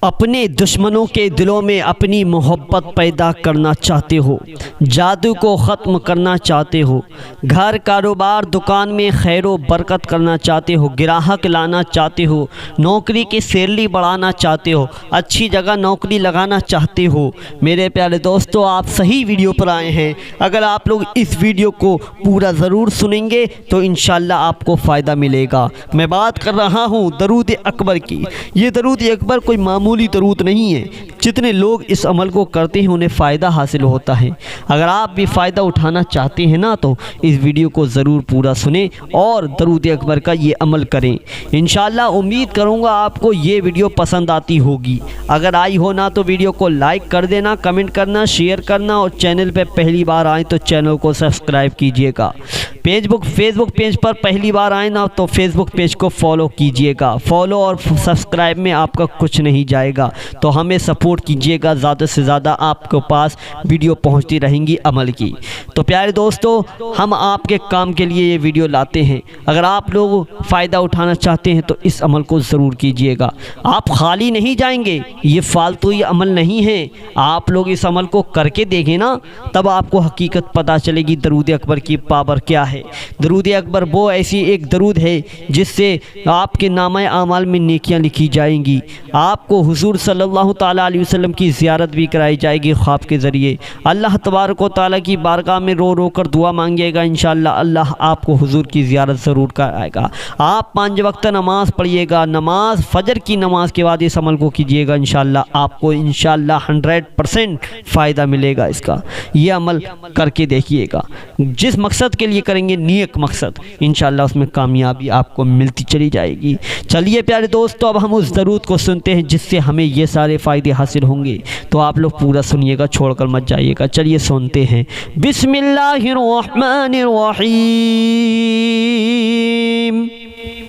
اپنے دشمنوں کے دلوں میں اپنی محبت پیدا کرنا چاہتے ہو، جادو کو ختم کرنا چاہتے ہو، گھر کاروبار دکان میں خیر و برکت کرنا چاہتے ہو، گراہک لانا چاہتے ہو، نوکری کی سیلری بڑھانا چاہتے ہو، اچھی جگہ نوکری لگانا چاہتے ہو، میرے پیارے دوستو آپ صحیح ویڈیو پر آئے ہیں۔ اگر آپ لوگ اس ویڈیو کو پورا ضرور سنیں گے تو انشاءاللہ آپ کو فائدہ ملے گا۔ میں بات کر رہا ہوں درود اکبر کی۔ یہ درود اکبر کوئی معمولی درود نہیں ہے، جتنے لوگ اس عمل کو کرتے ہیں انہیں فائدہ حاصل ہوتا ہے۔ اگر آپ بھی فائدہ اٹھانا چاہتے ہیں نا تو اس ویڈیو کو ضرور پورا سنیں اور درود اکبر کا یہ عمل کریں۔ انشاءاللہ امید کروں گا آپ کو یہ ویڈیو پسند آتی ہوگی۔ اگر آئی ہو نا تو ویڈیو کو لائک کر دینا، کمنٹ کرنا، شیئر کرنا، اور چینل پہ پہلی بار آئیں تو چینل کو سبسکرائب کیجئے گا۔ فیس بک پیج پر پہلی بار آئیں نا تو فیس بک پیج کو فالو کیجئے گا۔ فالو اور سبسکرائب میں آپ کا کچھ نہیں جائے گا، تو ہمیں سپورٹ کیجئے گا، زیادہ سے زیادہ آپ کے پاس ویڈیو پہنچتی رہیں گی عمل کی۔ تو پیارے دوستو ہم آپ کے کام کے لیے یہ ویڈیو لاتے ہیں۔ اگر آپ لوگ فائدہ اٹھانا چاہتے ہیں تو اس عمل کو ضرور کیجئے گا۔ آپ خالی نہیں جائیں گے، یہ فالتو یہ عمل نہیں ہے۔ آپ لوگ اس عمل کو کر کے دیکھیں نا، تب آپ کو حقیقت پتہ چلے گی درود اکبر کی پاور کیا ہے۔ درود اکبر وہ ایسی ایک درود ہے جس سے آپ کے نامہ اعمال میں نیکیاں لکھی جائیں گی۔ آپ کو حضور صلی اللہ تعالیٰ علیہ وسلم کی زیارت بھی کرائی جائے گی خواب کے ذریعے۔ اللہ تبارک و تعالیٰ کی بارگاہ میں رو رو کر دعا مانگیے گا، انشاءاللہ اللہ آپ کو حضور کی زیارت ضرور کرائے گا۔ آپ 5 وقت نماز پڑھیے گا، نماز فجر کی نماز کے بعد اس عمل کو کیجیے گا، انشاءاللہ آپ کو انشاءاللہ 100% فائدہ ملے گا اس کا۔ یہ عمل کر کے دیکھیے گا، جس مقصد کے لیے کریں گے نیک مقصد، انشاءاللہ اس میں کامیابی آپ کو ملتی چلی جائے گی۔ چلیے پیارے دوستو اب ہم اس درود کو سنتے ہیں جس سے ہمیں یہ سارے فائدے حاصل ہوں گے، تو آپ لوگ پورا سنیے گا، چھوڑ کر مت جائیے گا۔ چلیے سنتے ہیں۔ بسم اللہ الرحمن الرحیم۔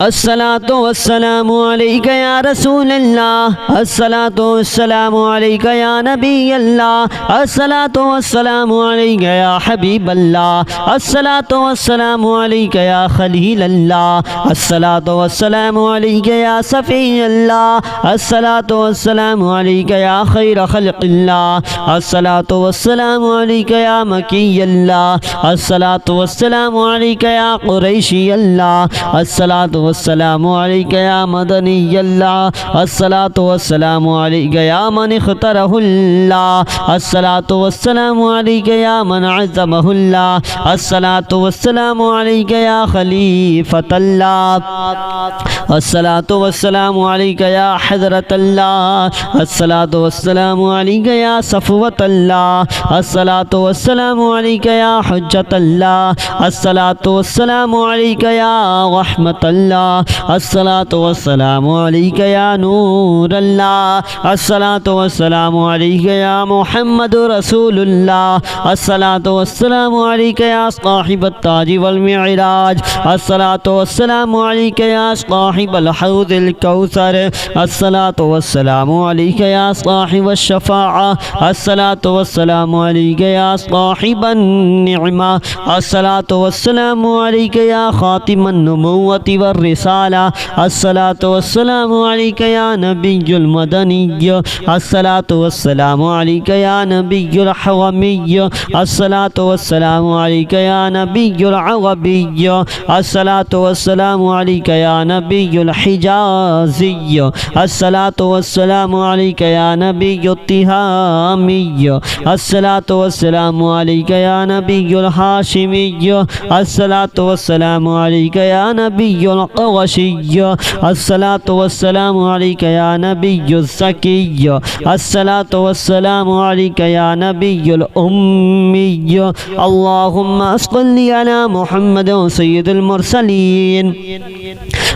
الصلاۃ والسلام علیک یا رسول اللہ، الصلاۃ والسلام علیک یا نبی اللہ، الصلاۃ والسلام علیک یا حبیب اللہ، الصلاۃ والسلام علیک یا خلیل اللہ، الصلاۃ والسلام علیک یا صفی اللہ، الصلاۃ والسلام علیک یا خیر خلق اللہ، الصلاۃ والسلام علیک یا مکی اللہ، الصلاۃ والسلام علیک یا قریشی اللہ، الصلاۃ والسلام علیک یا مدنی اللہ، الصلاۃ والسلام علیک یا من اخترہ اللہ، الصلاۃ والسلام علیک یا من عظمہ اللہ، الصلاۃ والسلام علیک یا خلیفۃ اللہ، الصلاۃ والسلام علیک یا حضرت اللہ، الصلاۃ والسلام علیک یا صفوۃ اللہ، الصلاۃ والسلام علیک یا حجت اللہ، الصلاۃ والسلام علیک یا رحمت اللہ، الصلاۃ والسلام علیک یا نور اللہ، الصلاۃ والسلام علیک یا محمد رسول اللہ، الصلاۃ والسلام علیک یا صاحب التاج والمعراج، الصلاۃ والسلام علیک یا صاحب الحوض الکوثر، الصلاۃ والسلام علیک یا صاحب الشفاعہ، الصلاۃ والسلام علیک یا صاحب النعمہ، الصلاۃ والسلام علیک یا خاتم النبوۃ والرسالہ، الصلاۃ والسلام علیک یا نبی المدنی، الصلاۃ والسلام علیک یا نبی الحرمی، الصلاۃ والسلام علیک یا نبی العربی، الصلاۃ والسلام علیک یا نبی الحجازی، الصلاۃ والسلام علیک یا نبی التہامی، الصلاۃ والسلام علیک یا نبی الہاشمی، الصلاۃ والسلام علیک یا نبی القرشی، الصلاۃ والسلام علیک یا نبی الزکی، الصلاۃ والسلام علیک یا نبی الامی، اللہم صلی علی محمد سید المرسلین،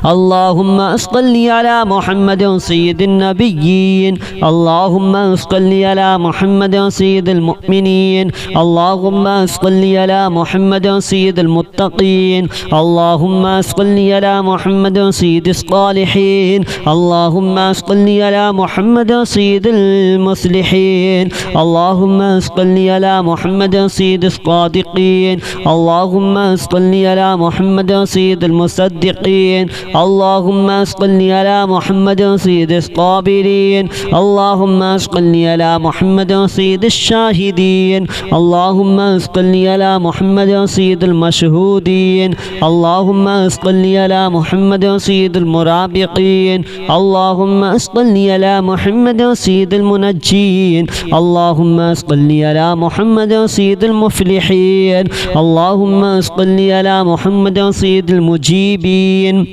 اللہم صلی علی محمد سید النبیین، اللہم صلی علی محمد سید المؤمنین، اللہم صلی علی محمد سید المتقین، اللہم صلی علی محمد سید الصالحین، اللہم صلی علی محمد سید المصلحین، اللہم صلی علی محمد سید الصادقین، اللہم صلی علی محمد سید المصدقین، اللهم صل على محمد سيد الصابرين اللهم صل على محمد سيد الشاهدين اللهم صل على محمد سيد المشهودين اللهم صل على محمد سيد المرابقين اللهم صل على محمد سيد المنجين اللهم صل على محمد سيد المفلحين اللهم صل على محمد سيد المجيبين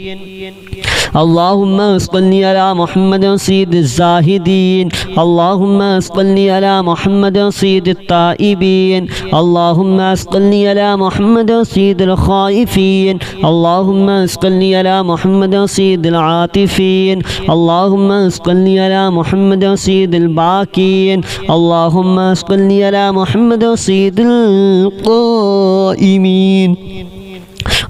اللهم صل على محمد سيد الزاهدين اللهم صل على محمد سيد التائبين اللهم صل على محمد سيد الخائفين اللهم صل على محمد سيد العاطفين اللهم صل على محمد سيد الباكين اللهم صل على محمد سيد القائمين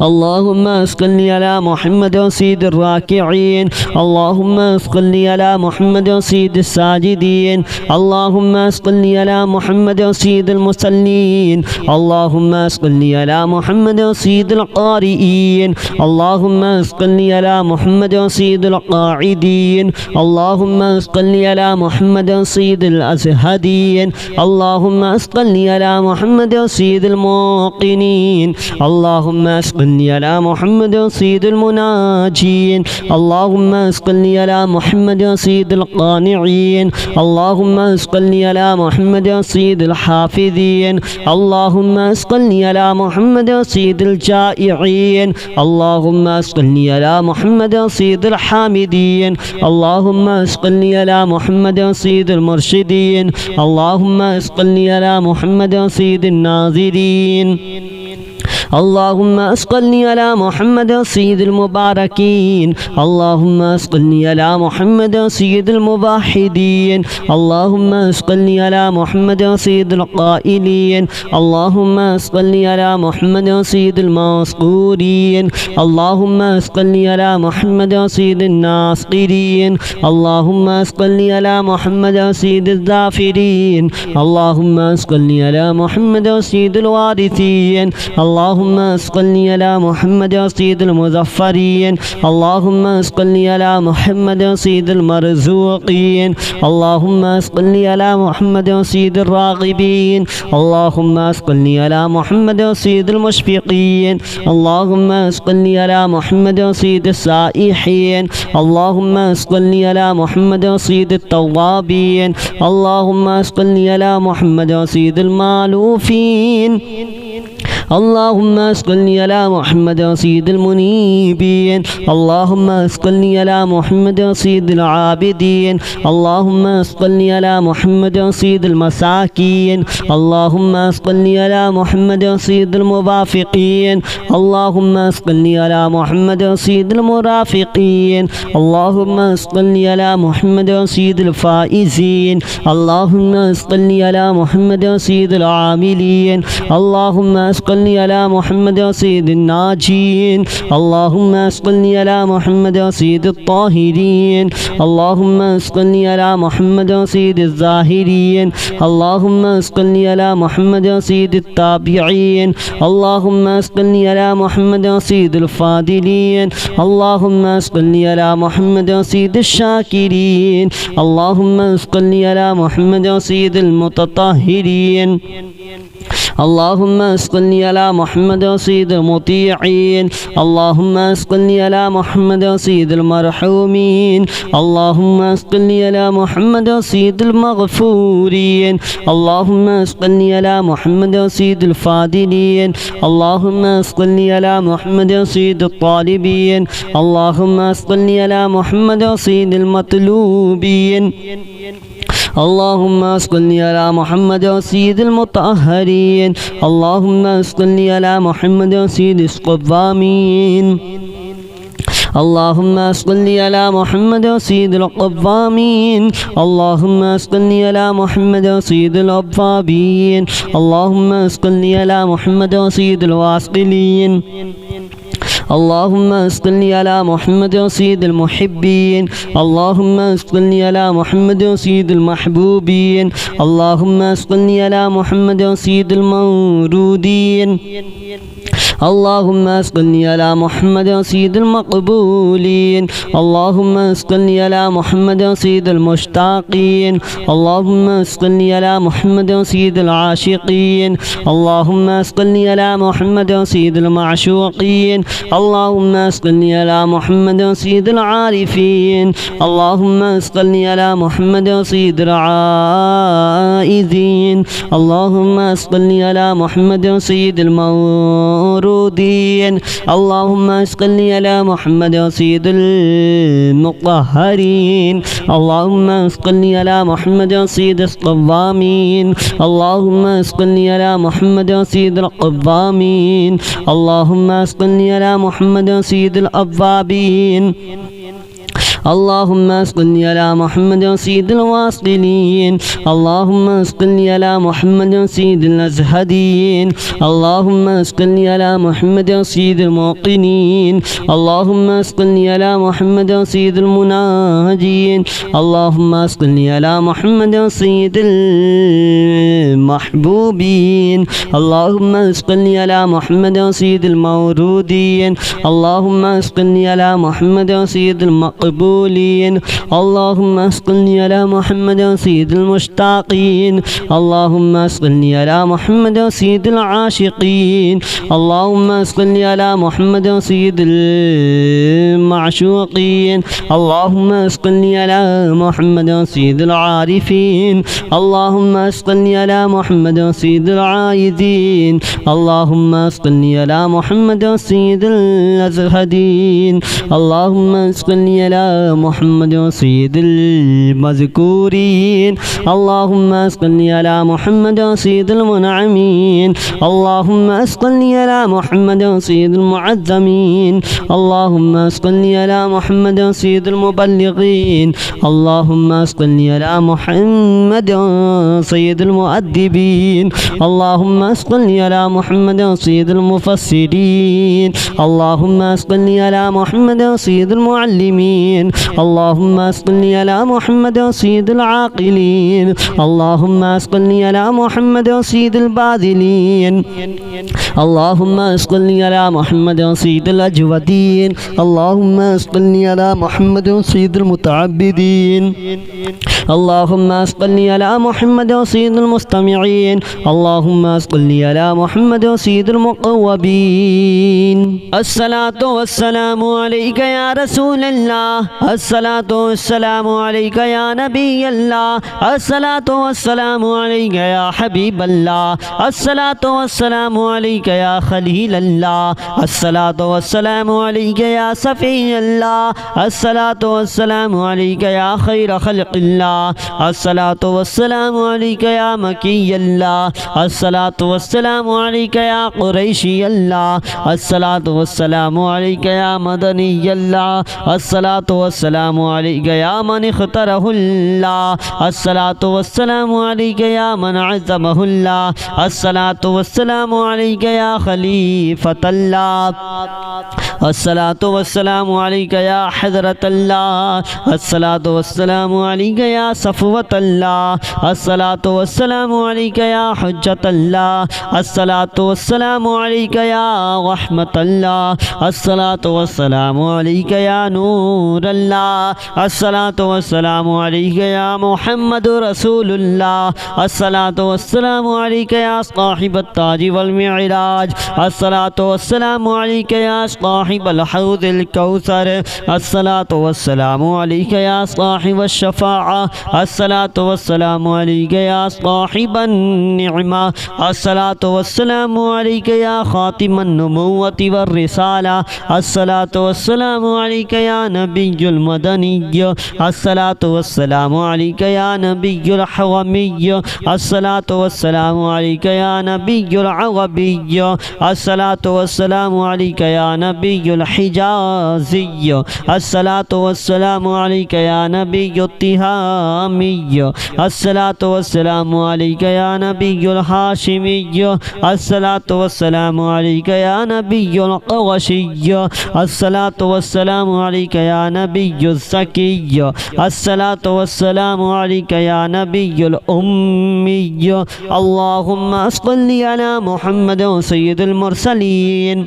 اللهم صل على محمد سيد الراكعين اللهم صل على محمد سيد الساجدين اللهم صل على محمد سيد المصلين اللهم صل على محمد سيد القارئين اللهم صل على محمد سيد القاعدين اللهم صل على محمد سيد الأزهدين اللهم صل على محمد سيد الموقنين اللهم صل على محمد سيد المناجين اللهم صل على محمد سيد القانعين اللهم صل على محمد سيد الحافظين اللهم صل على محمد سيد الجائعين اللهم صل على محمد سيد الحامدين اللهم صل على محمد سيد المرشدين اللهم صل على محمد سيد الناظرين اللهم صل على محمد سيد المباركين اللهم صل على محمد سيد الموحدين اللهم صل على محمد سيد القائلين اللهم صل على محمد سيد المذكورين اللهم صل على محمد سيد الناصرين اللهم صل على محمد سيد الذاكرين اللهم صل على محمد سيد الوارثين اللهم صل على محمد سيد المظفرين اللهم صل على محمد سيد المرزوقين اللهم صل على محمد سيد الراغبين اللهم صل على محمد سيد المشفقين اللهم صل على محمد سيد السائحين اللهم صل على محمد سيد التوابين اللهم صل على محمد سيد المالوفين اللهم صل على محمد سيد المنيبين اللهم صل على محمد سيد العابدين اللهم صل على محمد سيد المساكين اللهم صل على محمد سيد الموافقين اللهم صل على محمد سيد المرافقين اللهم صل على محمد سيد الفائزين اللهم صل على محمد سيد العاملين اللهم صل على محمد سيد الناجين اللهم صل على محمد سيد الطاهرين اللهم صل على محمد سيد الزاهرين اللهم صل على محمد سيد التابعين اللهم صل على محمد سيد الفاضلين اللهم صل على محمد سيد الشاكرين اللهم صل على محمد سيد المتطهرين اللهم صل على محمد سيد المطيعين اللهم صل على محمد سيد المرحومين اللهم صل على محمد سيد المغفورين اللهم صل على محمد سيد الفاضلين اللهم صل على محمد سيد الطالبين اللهم صل على محمد سيد المطلوبين اللهم صل على محمد سيد المطهرين اللهم صل على محمد سيد القوامين اللهم صل على محمد سيد القوامين اللهم صل على محمد سيد الأوابين اللهم صل على محمد سيد الواصلين اللهم صل على محمد سيد المحبين اللهم صل على محمد سيد المحبوبين اللهم صل على محمد سيد المورودين اللهم صل على محمد سيد المقبولين. اللهم صل على محمد سيد المشتاقين. اللهم صل على محمد سيد العاشقين. اللهم صل على محمد سيد المعشوقين. اللهم صل على محمد سيد العارفين. اللهم صل على محمد سيد العائذين. اللهم صل على محمد سيد المورودين. اللهم صل على محمد سيد المطهرين. اللهم صل على محمد سيد القوامين. اللهم صل على محمد سيد القوامين. اللهم صل على محمد سيد الأوابين. اللهم صل على محمد سيد الواصلين. اللهم صل على محمد سيد الأزهدين. اللهم صل على محمد سيد الموقنين. اللهم صل على محمد سيد المناجين. اللهم صل على محمد سيد المحبوبين. اللهم صل على محمد سيد المورودين. اللهم صل على محمد سيد المقبولين. اللهم صل على محمد سيد المشتاقين. اللهم صل على محمد سيد العاشقين. اللهم صل على محمد سيد المعشوقين. اللهم صل على محمد سيد العارفين. اللهم صل على محمد سيد العايذين. اللهم صل على محمد سيد الأزهدين. اللهم صل على محمد سيد المذكورين. اللهم صل على محمد سيد المنعمين. اللهم صل على محمد سيد المعظمين. اللهم صل على محمد سيد المبلغين. اللهم صل على محمد سيد المؤدبين. اللهم صل على محمد سيد المفسرين. اللهم صل على محمد سيد المعلمين. اللهم صل على محمد سيد العاقلين. اللهم صل على محمد سيد الباذلين. اللهم صل على محمد سيد الأجودين. اللهم صل على محمد سيد المتعبدين. اللهم صل على محمد سيد المستمعين. اللهم صل على محمد سيد المقوبين. الصلاة والسلام عليك يا رسول الله. الصلاة والسلام عليك يا نبي الله. الصلاة والسلام عليك يا حبيب الله. الصلاة والسلام عليك يا خليل الله. الصلاة والسلام عليك يا صفي الله. الصلاة والسلام عليك يا خير خلق الله. الصلاة والسلام عليك يا مكي الله. الصلاة والسلام عليك يا قريشي الله. الصلاة والسلام عليك يا مدني الله. الصلاة والسلام عليك يا من اختاره الله. الصلاة والسلام عليك يا من عزمه الله. الصلاة والسلام عليك يا خليفة الله. الصلاة والسلام عليك يا حضرة الله. الصلاة والسلام عليك يا صفوة الله. الصلاة والسلام عليك يا حجة الله. الصلاة والسلام عليك يا رحمة الله. الصلاة والسلام عليك يا نور الله. الصلاة والسلام عليك يا محمد رسول الله. الصلاة والسلام عليك يا صاحب التاج والمعراج. الصلاة والسلام عليك يا صاحب الحوض الكوثر. الصلاة والسلام عليك يا صاحب الشفاعة. الصلاة والسلام عليك يا صاحب النعمة. الصلاة والسلام عليك يا خاتم النبوة والرسالة. الصلاة والسلام عليك يا نبي المدني. الصلاة والسلام عليك يا نبي الحومي. الصلاة والسلام عليك يا نبي العربي. الصلاة والسلام عليك يا नबी الحجازي الصلاة والسلام عليك يا نبي التهامي الصلاة والسلام عليك يا نبي الهاشمي الصلاة والسلام عليك يا نبي القرشي الصلاة والسلام عليك يا نبي الزكي الصلاة والسلام عليك يا نبي الأمي اللهم صل على محمد سيد المرسلين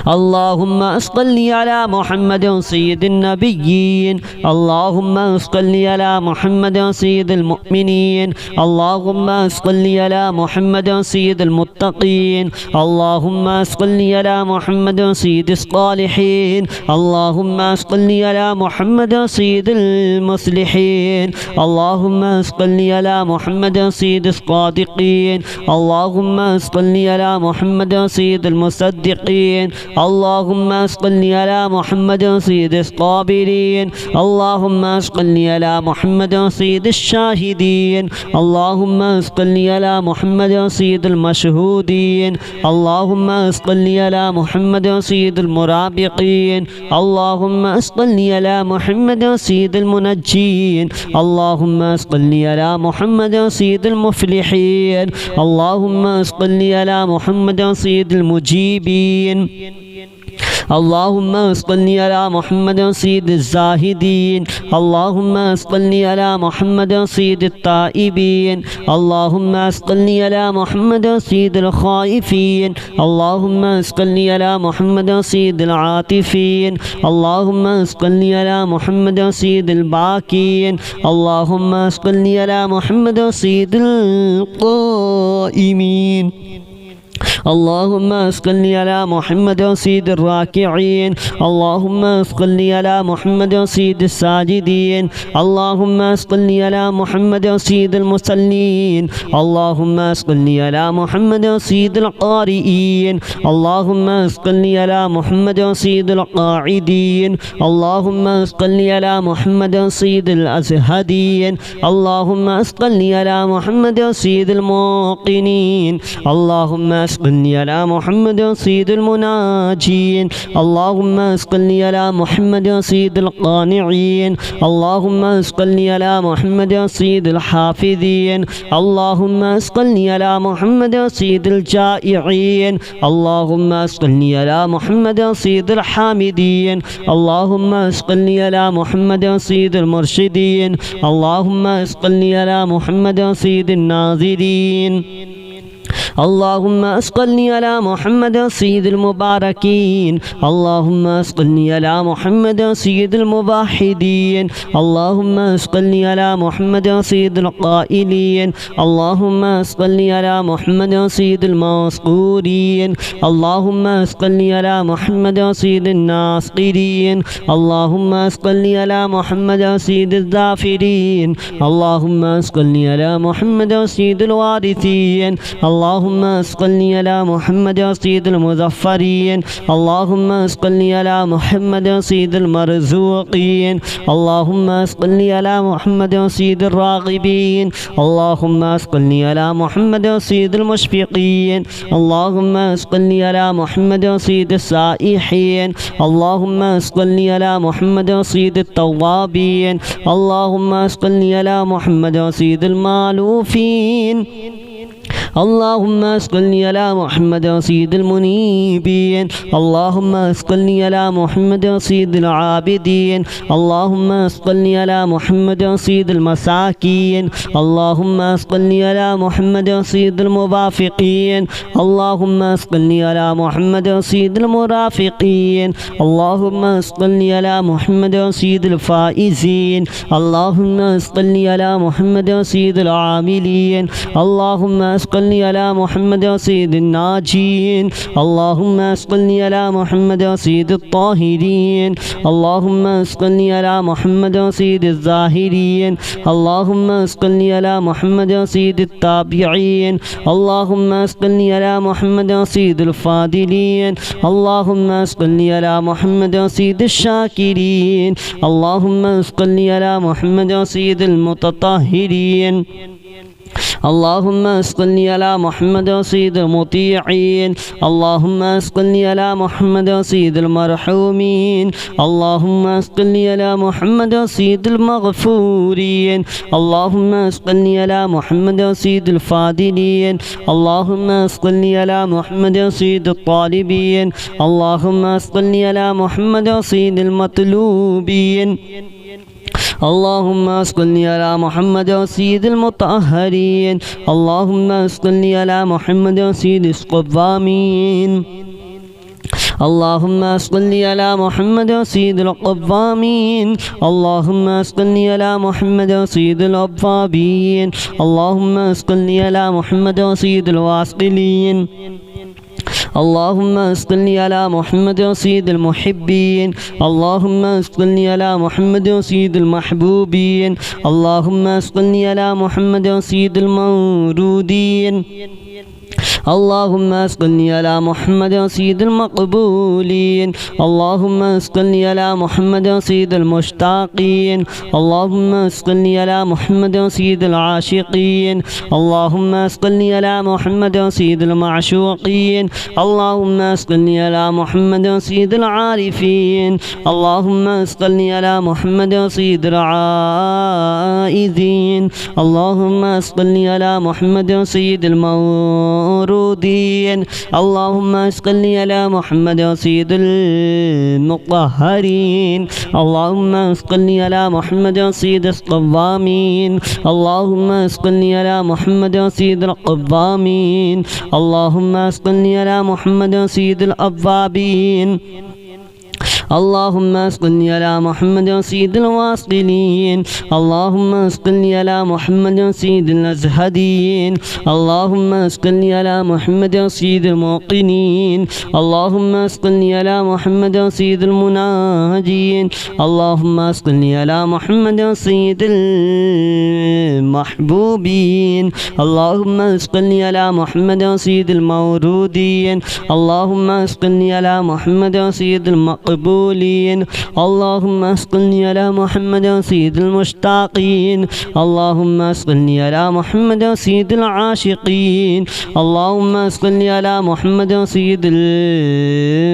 اللهم صل على محمد سيد النبيين اللهم صل على محمد سيد المؤمنين اللهم صل على محمد سيد المتقين اللهم صل على محمد سيد الصالحين اللهم صل على محمد سيد المصلحين اللهم صل على محمد سيد الصادقين اللهم صل على محمد سيد المصدقين اللهم صل على محمد سيد الصابرين اللهم صل على محمد سيد الشاهدين اللهم صل على محمد سيد المشهودين اللهم صل على محمد سيد المرابقين اللهم صل على محمد سيد المنجين اللهم صل على محمد سيد المفلحين اللهم صل على محمد سيد المجيبين اللهم صل على محمد سيد الزاهدين اللهم صل على محمد سيد التائبين اللهم صل على محمد سيد الخائفين اللهم صل على محمد سيد العاطفين اللهم صل على محمد سيد الباكين اللهم صل على محمد سيد القائمين اللهم صل على محمد سيد الراكعين اللهم صل على محمد سيد الساجدين اللهم صل على محمد سيد المصلين اللهم صل على محمد سيد القارئين اللهم صل على محمد سيد القاعدين اللهم صل على محمد سيد الأزهدين اللهم صل على محمد سيد الموقنين اللهم صل على محمد سيد المناجين اللهم صل على محمد سيد القانعين اللهم صل على محمد سيد الحافظين اللهم صل على محمد سيد الجائعين اللهم صل على محمد سيد الحامدين اللهم صل على محمد سيد المرشدين اللهم صل على محمد سيد الناظرين اللهم صل على محمد سيد المباركين اللهم صل على محمد سيد الموحدين اللهم صل على محمد سيد القائلين اللهم صل على محمد سيد المذكورين اللهم صل على محمد سيد الناصرين اللهم صل على محمد سيد الذاكرين اللهم صل على محمد سيد الوارثين اللهم صل على محمد سيد المظفرين اللهم صل على محمد سيد المرزوقين اللهم صل على محمد سيد الراغبين اللهم صل على محمد سيد المشفقين اللهم صل على محمد سيد السائحين اللهم صل على محمد سيد التوابين اللهم صل على محمد سيد المالوفين اللهم صل على محمد سيد المنيبين اللهم صل على محمد سيد العابدين اللهم صل على محمد سيد المساكين اللهم صل على محمد سيد الموافقين اللهم صل على محمد سيد المرافقين اللهم صل على محمد سيد الفائزين اللهم صل على محمد سيد العاملين اللهم صل على محمد سيد الناجين اللهم صل على محمد سيد الطاهرين اللهم صل على محمد سيد الزاهرين اللهم صل على محمد سيد التابعين اللهم صل على محمد سيد الفاضلين اللهم صل على محمد سيد الشاكرين اللهم صل على محمد سيد المتطهرين اللهم صل على محمد سيد المطيعين اللهم صل على محمد سيد المرحومين اللهم صل على محمد سيد المغفورين اللهم صل على محمد سيد الفاضلين اللهم صل على محمد سيد الطالبين اللهم صل على محمد سيد المطلوبين اللهم صل على محمد سيد المطهرين اللهم صل على محمد سيد القوامين اللهم صل على محمد سيد القوامين اللهم صل على محمد سيد الأوابين اللهم صل على محمد سيد الواصلين اللهم صل على محمد سيد المحبين اللهم صل على محمد سيد المحبوبين اللهم صل على محمد سيد المورودين اللهم صل على محمد سيد المقبولين اللهم صل على محمد سيد المشتاقين اللهم صل على محمد سيد العاشقين اللهم صل على محمد سيد المعشوقين اللهم صل على محمد سيد العارفين اللهم صل على محمد سيد العائذين اللهم صل على محمد سيد المورودين اللهم صل على محمد سيد المطهرين اللهم صل على محمد سيد القوامين اللهم صل على محمد سيد القوامين اللهم صل على محمد سيد الأوابين اللهم صل على محمد سيد الواصلين اللهم صل على محمد سيد الأزهدين اللهم صل على محمد سيد الموقنين اللهم صل على محمد سيد المناجين اللهم صل على محمد سيد المحبوبين اللهم صل على محمد سيد المورودين اللهم صل على محمد سيد المقبولين اللهم صل على محمد سيد المشتاقين اللهم صل على محمد سيد العاشقين اللهم صل على محمد سيد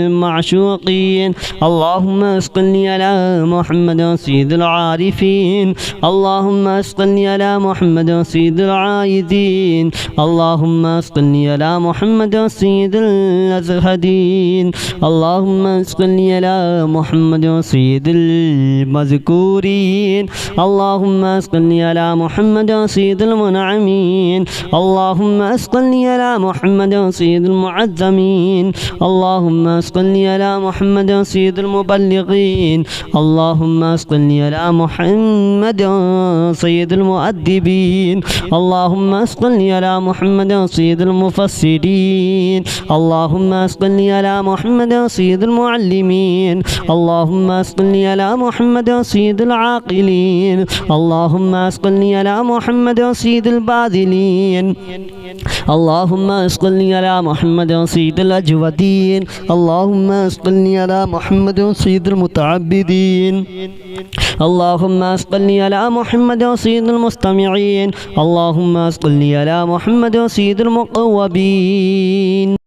المعشوقين اللهم صل على محمد سيد العارفين اللهم صل على محمد سيد العايدين اللهم صل على محمد سيد الأزهدين اللهم صل على محمد سيد المذكورين اللهم صل على محمد سيد المنعمين اللهم صل على محمد سيد المعظمين اللهم صل على محمد سيد المبلغين اللهم صل على محمد سيد المؤدبين اللهم صل على محمد سيد المفسرين اللهم صل على محمد سيد المعلمين اللهم صل على محمد سيد العاقلين اللهم صل على محمد سيد الباذلين اللهم صل على محمد سيد الأجودين اللهم صل على محمد سيد المتعبدين اللهم صل على محمد سيد المستمعين اللهم صل على محمد سيد المقوبين